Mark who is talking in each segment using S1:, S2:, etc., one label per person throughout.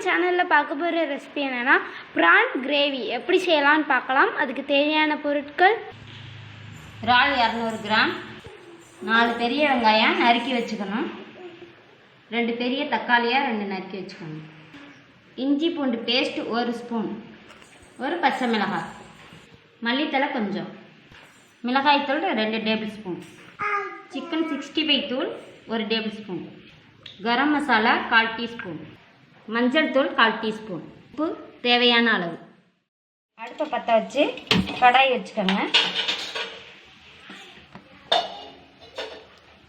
S1: சேனலில் பார்க்க போகிற ரெசிபி என்னென்னா ப்ரான் கிரேவி எப்படி செய்யலான்னு பார்க்கலாம். அதுக்கு தேவையான பொருட்கள்:
S2: இறால் 200 கிராம், 4 பெரிய வெங்காயம் நறுக்கி வச்சுக்கணும், 2 பெரிய தக்காளியாக 2 நறுக்கி வச்சுக்கணும், இஞ்சி பூண்டு பேஸ்ட் 1 ஸ்பூன், ஒரு பச்சை மிளகாய், மல்லித்தலை கொஞ்சம், மிளகாய்த்தூள் 2 டேபிள் ஸ்பூன், சிக்கன் 65 தூள் 1 table spoon, garam masala 1/4 teaspoon, மஞ்சள் தூள் 1/4 டீஸ்பூன், உப்பு தேவையான அளவு. அடுப்பை பற்ற வச்சு கடாய் வச்சுக்கோங்க.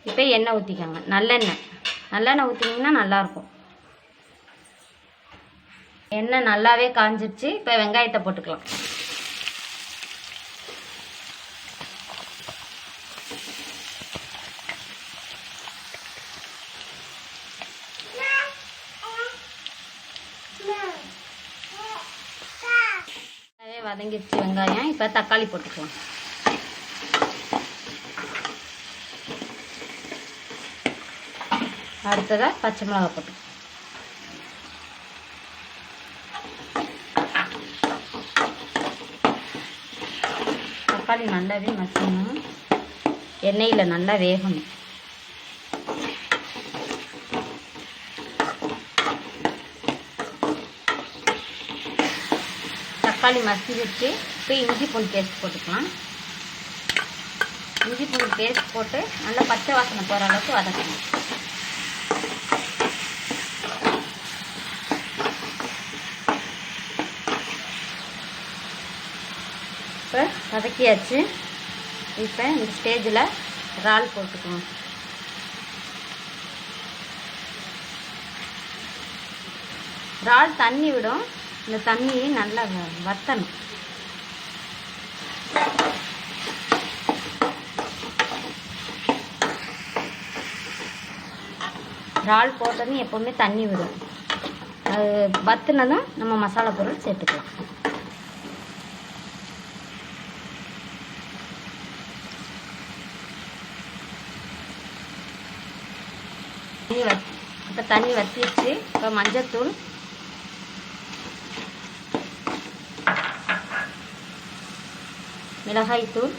S2: இப்போ எண்ணெய் ஊற்றிக்கோங்க. நல்லெண்ணெய் ஊற்றினீங்கன்னா நல்லாயிருக்கும். எண்ணெய் நல்லாவே காஞ்சிருச்சு. இப்போ வெங்காயத்தை போட்டுக்கலாம். வதங்கிடுச்சு வெங்காயம். இப்போ தக்காளி போட்டுக்கலாம். அடுத்ததாக பச்சை மிளகாய் போட்டு தக்காளி நல்லாவே மசியணும். எண்ணெயில் நல்லா வேகணும். தக்காளி மசிச்சு இப்போ இஞ்சி பூண்டு பேஸ்ட் போட்டுக்கலாம். இஞ்சி பூண்டு பேஸ்ட் போட்டு நல்லா பச்சை வாசனை போகிற அளவுக்கு வதக்கணும். இப்போ வதக்கியாச்சு. இப்போ இந்த ஸ்டேஜில் இறால் போட்டுக்கணும். இறால் தண்ணி விடும். இந்த தண்ணியை நல்லா வத்தணும். இறால் போட்டதும் எப்போவுமே தண்ணி விடும். அது வத்துனதும் நம்ம மசாலா பொருள் சேர்த்துக்கலாம். இப்போ தண்ணி வத்திடுச்சு. இப்போ மஞ்சத்தூள், மிளகாய்த்தூள்,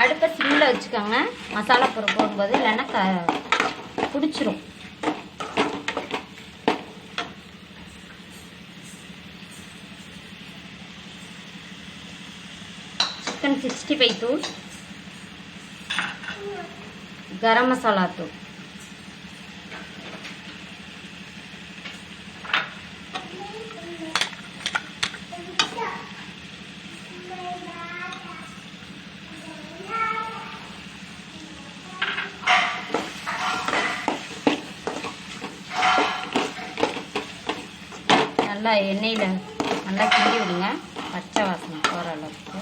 S2: அடுப்பை சிம்மில் வச்சுக்கோங்க. மசாலா பொருள் போடும்போது இல்லைன்னா பிடிச்சிரும். சிக்கன் 65 தூள், கரம் மசாலா தூள், நல்லா எண்ணெயில் நல்லா கிண்டி விடுங்க. பச்சை வாசனை போகிற அளவுக்கு.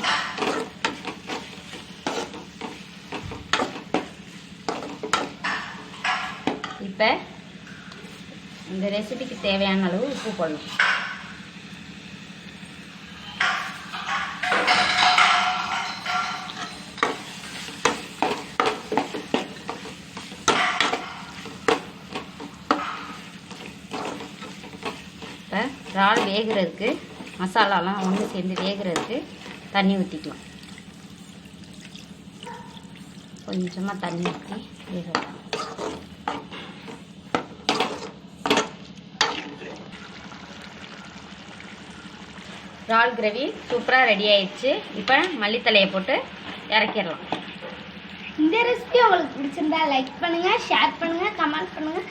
S2: இப்போ இந்த ரெசிபிக்கு தேவையான அளவு உப்பு போடணும். இப்போ இறால் வேகிறதுக்கு மசாலாலாம் ஒன்று சேர்ந்து வேகிறதுக்கு தண்ணி ஊற்றிக்கலாம். கொஞ்சமாக தண்ணி ஊற்றி வேகலாம். இறால் கிரேவி சூப்பராக ரெடி ஆயிடுச்சு. இப்போ மல்லித்தலையை போட்டு இறக்கிடலாம்.
S1: இந்த ரெசிபி உங்களுக்கு பிடிச்சிருந்தா லைக் பண்ணுங்கள், ஷேர் பண்ணுங்கள், கமெண்ட் பண்ணுங்கள்.